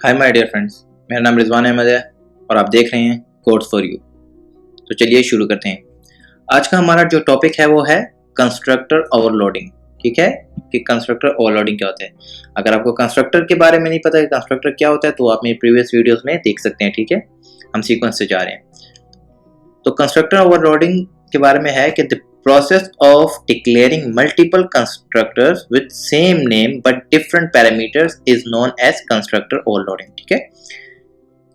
Hi my dear friends, मेरा नाम रिजवान अहमद है और आप देख रहे हैं कोड्स फॉर यू। तो चलिए शुरू करते हैं। आज का हमारा जो टॉपिक है वो है कंस्ट्रक्टर ओवरलोडिंग। ठीक है कि कंस्ट्रक्टर ओवरलोडिंग क्या होता है। अगर आपको कंस्ट्रक्टर के बारे में नहीं पता कि कंस्ट्रक्टर क्या होता है तो आप मेरी प्रीवियस वीडियोस में देख सकते हैं। ठीक है, हम सीक्वेंस से जा रहे हैं। तो कंस्ट्रक्टर ओवरलोडिंग के बारे में है कि the process of declaring multiple constructors with same name but different parameters is known as constructor overloading। ठीक है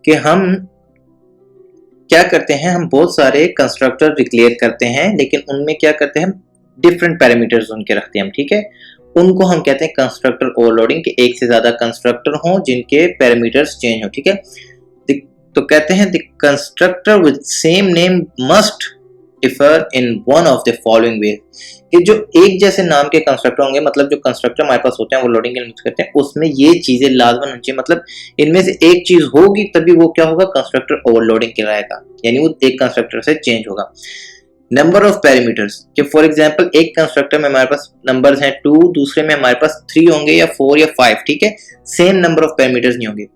कि हम क्या करते हैं, हम बहुत सारे कंस्ट्रक्टर डिक्लेयर करते हैं लेकिन उनमें क्या करते हैं, हम डिफरेंट पैरामीटर्स उनके रखते हैं हम। ठीक है, उनको हम कहते हैं कंस्ट्रक्टर ओवरलोडिंग के एक से ज्यादा कंस्ट्रक्टर हों जिनके पैरामीटर्स चेंज हो। ठीक है, तो कहते हैं the constructor with same name must differ in one of the following वे, कि जो एक जैसे नाम के कंस्ट्रक्टर होंगे, मतलब जो कंस्ट्रक्टर हमारे पास होते हैं वो लोडिंग के लिए यूज करते हैं, उसमें ये चीजें लाजमन होनी चाहिए। मतलब इनमें से एक चीज होगी तभी वो क्या होगा, कंस्ट्रक्टर ओवरलोडिंग कहलाएगा, यानी वो एक कंस्ट्रक्टर से चेंज होगा। नंबर ऑफ पैरामीटर्स, कि फॉर एग्जांपल एक कंस्ट्रक्टर में हमारे पास नंबर्स हैं 2, दूसरे में हमारे पास 3 होंगे या 4 या 5। ठीक है, सेम नंबर ऑफ पैरामीटर्स नहीं होंगे।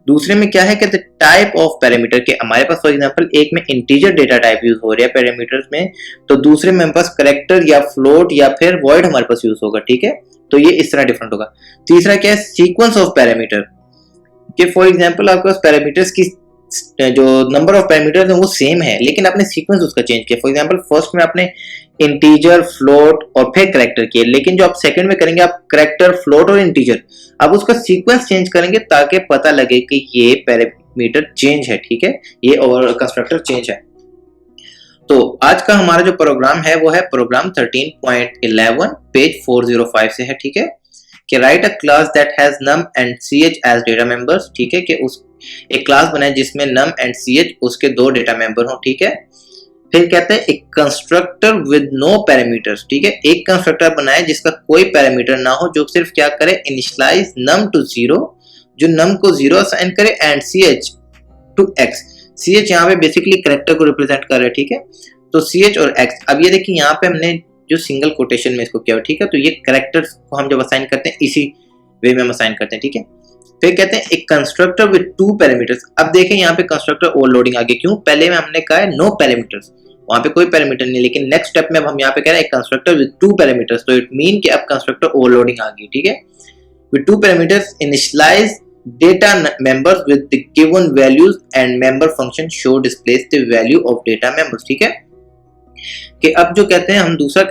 दूसरे में क्या है कि टाइप ऑफ पैरामीटर, के हमारे पास फॉर एग्जांपल एक में इंटीजर डेटा टाइप यूज हो रहा है पैरामीटर्स में, तो दूसरे में हमारे पास कैरेक्टर या फ्लोट या फिर वॉइड हमारे पास यूज होगा। ठीक है, तो ये इस तरह डिफरेंट होगा। तीसरा क्या है, सीक्वेंस ऑफ पैरामीटर, कि फॉर एग्जांपल आपके पास पैरामीटर्स की जो नंबर ऑफ पैरामीटर्स है वो सेम है लेकिन आपने सीक्वेंस उसका चेंज किया। फॉर एग्जांपल फर्स्ट में आपने इंटीजर, फ्लोट और फिर कैरेक्टर किए, लेकिन जो आप सेकंड में करेंगे आप कैरेक्टर, फ्लोट और इंटीजर, आप उसका सीक्वेंस चेंज करेंगे ताकि पता लगे कि ये पैरामीटर चेंज है। ठीक है, ये और कंस्ट्रक्टर चेंज है। तो आज का हमारा जो प्रोग्राम है वो है प्रोग्राम 13.11 पेज 405 से है। ठीक है, कि write a class that has num and ch as data members. ठीक है, कि उस एक क्लास बनाए जिसमें num and ch उसके 2 डेटा मेंबर हो। ठीक है, फिर कहते हैं एक कंस्ट्रक्टर विद नो पैरामीटर्स। ठीक है, एक कंस्ट्रक्टर बनाए जिसका कोई पैरामीटर ना हो, जो सिर्फ क्या करे, इनिशियलाइज num टू 0, जो num को 0 असाइन करे, and ch to x। ch यहाँ पे बेसिकली कैरेक्टर को रिप्रेजेंट कर रहा है। ठीक है, तो ch और x। अब ये देखिए यहाँ पे हमने जो सिंगल कोटेशन में इसको किया। ठीक है, तो ये कैरेक्टर्स को हम जब असाइन करते हैं इसी वे में हम असाइन करते हैं। ठीक है, फिर कहते हैं एक कंस्ट्रक्टर विद 2 पैरामीटर्स। अब देखें यहाँ पे कंस्ट्रक्टर ओवरलोडिंग आ गई, क्यों? पहले में हमने कहा है नो पैरामीटर्स, वहां पे कोई पैरामीटर नहीं, लेकिन नेक्स्ट स्टेप में अब हम यहाँ पे कह रहे हैं एक कंस्ट्रक्टर विद 2 पैरामीटर्स, तो इट मीन कि अब कंस्ट्रक्टर ओवरलोडिंग आ गई। ठीक है, with 2 parameters initialise data members with the given values and member function show displays the value of data members. ठीक है, कि अब जो कहते हैं हम दूसरा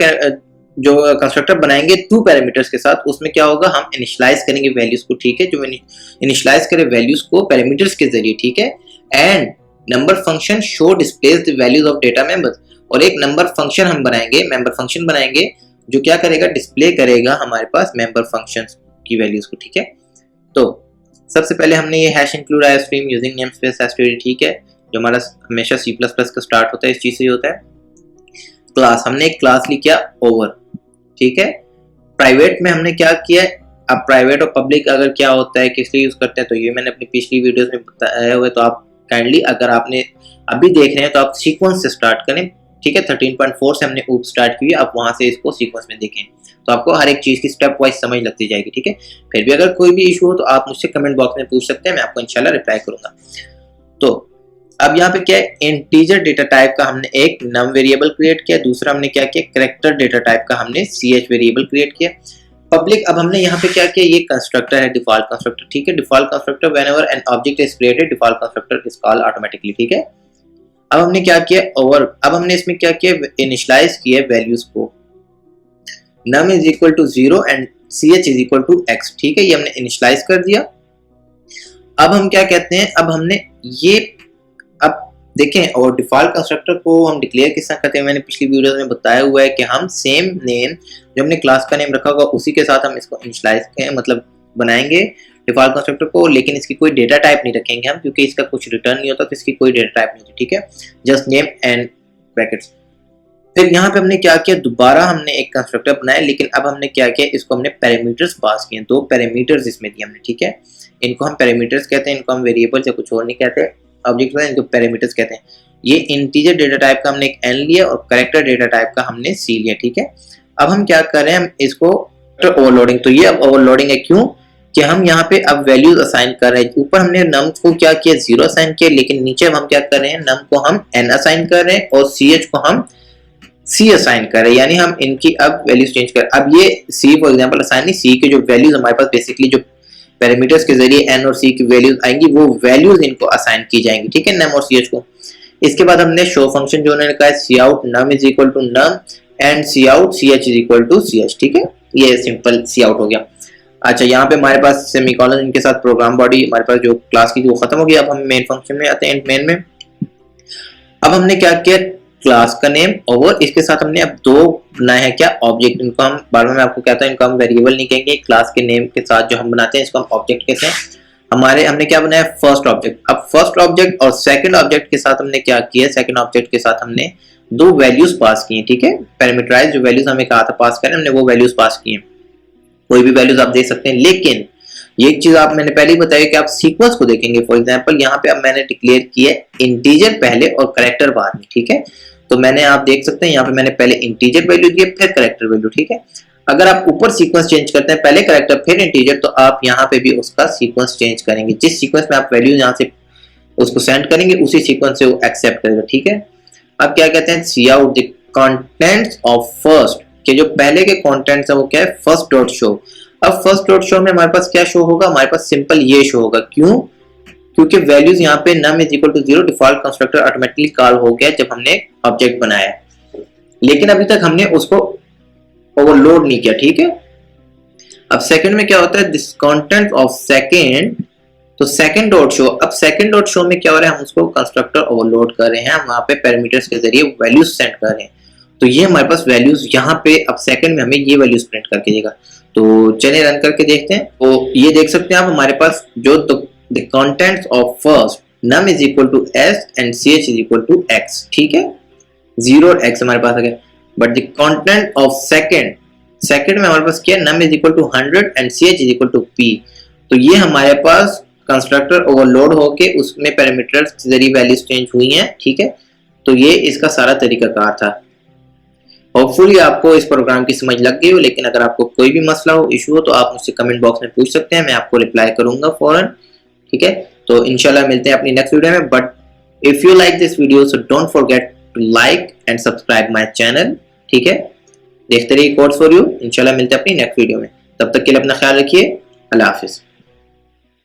जो कंस्ट्रक्टर बनाएंगे 2 पैरामीटर्स के साथ, उसमें क्या होगा, हम इनिशियलाइज करेंगे वैल्यूज को। ठीक है, जो इनिशियलाइज करें वैल्यूज को पैरामीटर्स के जरिए। ठीक है, and number function show displays the values of data members, और एक नंबर फंक्शन हम बनाएंगे, मेंबर फंक्शन बनाएंगे जो क्या करेगा, डिस्प्ले करेगा हमारे पास मेंबर फंक्शंस की वैल्यूज को। ठीक है, तो सबसे पहले हमने ये hash include I stream using namespace std. ठीक है, जो हमारा हमेशा C++ का स्टार्ट होता है इस चीज से होता है। क्लास, हमने एक क्लास लिखा ओवर। ठीक है, प्राइवेट में हमने क्या किया, अब प्राइवेट और पब्लिक अगर क्या होता है, किस लिए यूज करते हैं, तो ये मैंने अपनी पिछली वीडियोस में बताया हुआ है, तो आप काइंडली अगर आपने अभी देख रहे हैं तो आप सीक्वेंस से स्टार्ट करें। ठीक है, 13.4 से हमने ऊप स्टार्ट की, आप वहां से इसको सीक्वेंस में देखें तो आपको हर एक चीज की स्टेप वाइज समझ लगती जाएगी। ठीक है, फिर भी अगर कोई भी इशू हो तो आप मुझसे कमेंट बॉक्स में पूछ सकते हैं, मैं आपको इंशाल्लाह रिप्लाई करूंगा। तो अब यहाँ पे क्या है, इंटीजर डेटा टाइप का हमने एक नम वेरिएबल क्रिएट किया, दूसरा हमने क्या किया, कैरेक्टर डेटा टाइप का हमने ch वेरिएबल क्रिएट किया। पब्लिक, अब हमने यहाँ पे क्या किया, ये कंस्ट्रक्टर है डिफॉल्ट कंस्ट्रक्टर। ठीक है, default constructor whenever an object is created default constructor is called automatically. ठीक है, अब हमने क्या किया, ओवर, अब हमने इसमें क्या किया, इनिशियलाइज किया वैल्यूज को, num is equal to 0 and ch is equal to x। ठीक है, ये हमने इनिशियलाइज कर दिया। अब हम क्या कहते हैं, अब हमने ये, अब देखें, और डिफॉल्ट कंस्ट्रक्टर को हम डिक्लेयर किस तरह करते हैं, मैंने पिछली वीडियो में बताया हुआ है कि हम सेम नेम जो हमने क्लास का नेम रखा होगा उसी के साथ हम इसको इनिशियलाइज मतलब बनाएंगे डिफॉल्ट कंस्ट्रक्टर को, लेकिन इसकी कोई डेटा टाइप नहीं रखेंगे हम, क्योंकि इसका कुछ रिटर्न नहीं होता, तो इसकी कोई डेटा टाइप नहीं होती। ठीक है, जस्ट नेम एंड ब्रैकेट्स। फिर यहाँ पे हमने क्या किया, दोबारा हमने एक कंस्ट्रक्टर बनाया, लेकिन अब हमने क्या किया, इसको हमने पैरामीटर्स पास किए, 2 पैरामीटर्स इसमें दिए हमने। ठीक है, इनको हम पैरामीटर्स कहते हैं, इनको हम वेरिएबल या कुछ और नहीं कहते, ऑब्जेक्ट इनको पैरामीटर्स कहते हैं। ये इंटीजर डेटा टाइप का हमने एक n लिया और कैरेक्टर डेटा टाइप का हमने c लिया। ठीक है, अब हम क्या कर रहे हैं, हम इसको ओवरलोडिंग, तो ये अब ओवरलोडिंग है, क्यों कि हम यहाँ पे अब वैल्यूज असाइन कर रहे हैं। ऊपर हमने num को क्या किया 0 असाइन किया, लेकिन नीचे हम क्या कर रहे हैं num को हम n असाइन कर रहे हैं और ch को हम c असाइन कर रहे हैं, यानी हम इनकी अब वैल्यूज चेंज कर। अब ये c फॉर एग्जांपल असाइन नहीं, c के जो वैल्यूज हमारे पास बेसिकली जो पैरामीटर्स के जरिए n और c की वैल्यूज आएंगी वो वैल्यूज इनको असाइन की जाएंगी, ठीक है, num और ch को। इसके बाद हमने शो फंक्शन जो उन्होंने कहा है cout num is equal to num and cout ch is equal to ch, ठीक है, ये सिंपल cout हो गया। अच्छा, यहाँ पे हमारे पास सेमीकोलन इनके साथ प्रोग्राम बॉडी हमारे पास जो क्लास की वो खत्म हो गई। अब हम मेन फंक्शन में आते हैं, मेन में अब हमने क्या किया क्लास का नेम और इसके साथ हमने अब दो बनाए हैं क्या ऑब्जेक्ट। इनको हम बार बार मैं आपको कहता हूँ इनको हम वेरिएबल नहीं कहेंगे, क्लास के नेम के साथ जो हम बनाते हैं इसको हम ऑब्जेक्ट कहते हैं। हमारे हमने क्या बनाया फर्स्ट ऑब्जेक्ट। अब फर्स्ट ऑब्जेक्ट और सेकंड ऑब्जेक्ट के साथ हमने क्या किया, सेकंड ऑब्जेक्ट के साथ हमने दो वैल्यूज पास की, ठीक है, पैरामीटराइज जो वैल्यूज हमें कहा था पास करें हमने वो वैल्यूज पास की हैं, कोई भी वैल्यूज आप दे सकते हैं। लेकिन ये एक चीज आप मैंने पहले ही बताया कि आप सीक्वेंस को देखेंगे। फॉर एग्जांपल यहाँ पे अब मैंने डिक्लेयर किया इंटीजर पहले और कैरेक्टर बाद में, ठीक है, तो मैंने आप देख सकते हैं यहाँ पे मैंने पहले इंटीजर वैल्यू दिए फिर कैरेक्टर वैल्यू, ठीक है। अगर आप ऊपर सीक्वेंस चेंज करते हैं पहले कैरेक्टर फिर इंटीजर, तो आप यहाँ पे भी उसका सीक्वेंस चेंज करेंगे। जिस सीक्वेंस में आप वैल्यू यहाँ से उसको सेंड करेंगे उसी सीक्वेंस से वो एक्सेप्ट करेगा, ठीक है। अब क्या कहते हैं cout the contents of first, के जो पहले के कंटेंट्स है वो क्या है फर्स्ट डॉट शो। अब फर्स्ट डॉट शो में हमारे पास क्या शो होगा, हमारे पास सिंपल ये शो होगा। क्यों? क्योंकि वैल्यूज यहाँ पे num is equal to 0 default constructor automatically call हो गया जब हमने ऑब्जेक्ट बनाया, लेकिन अभी तक हमने उसको ओवरलोड नहीं किया, ठीक है। अब सेकंड में क्या होता है दिस कंटेंट ऑफ सेकंड, तो सेकंड डॉट शो। अब सेकंड डॉट शो में क्या हो रहा है हम उसको कंस्ट्रक्टर ओवरलोड कर रहे हैं, वहां पे पैरामीटर्स के जरिए वैल्यूज सेंड कर रहे हैं। तो ये हमारे पास वैल्यूज यहाँ पे अब सेकंड में हमें ये वैल्यूज प्रिंट करके देगा। तो चलिए रन करके देखते हैं। तो ये देख सकते हैं आप हमारे पास जो the contents of first num is equal to s and ch is equal to x, ठीक है, 0 और x हमारे पास आ गया। But the content of second, second में हमारे पास क्या है num is equal to 100 and ch is equal to p। तो ये हमारे पास कंस्ट्रक्टर ओवरलोड होके उसमें पैरामीटर्स के जरिए वैल्यूज चेंज हुई हैं, ठीक है। तो ये इसका सारा तरीकाकार था। होपफुली आपको इस प्रोग्राम की समझ लग गई हो, लेकिन अगर आपको कोई भी मसला हो, इशू हो, तो आप मुझसे कमेंट बॉक्स में पूछ सकते हैं, मैं आपको रिप्लाई करूंगा फौरन, ठीक है। तो इंशाल्लाह मिलते हैं अपनी नेक्स्ट वीडियो में। But if you like this video so don't forget to like and subscribe my channel, ठीक है। देखते रहिए कोड्स फॉर यू। इंशाल्लाह मिलते हैं अपनी नेक्स्ट वीडियो में, तब तक के लिए अपना ख्याल रखिए। अल्लाह हाफिज।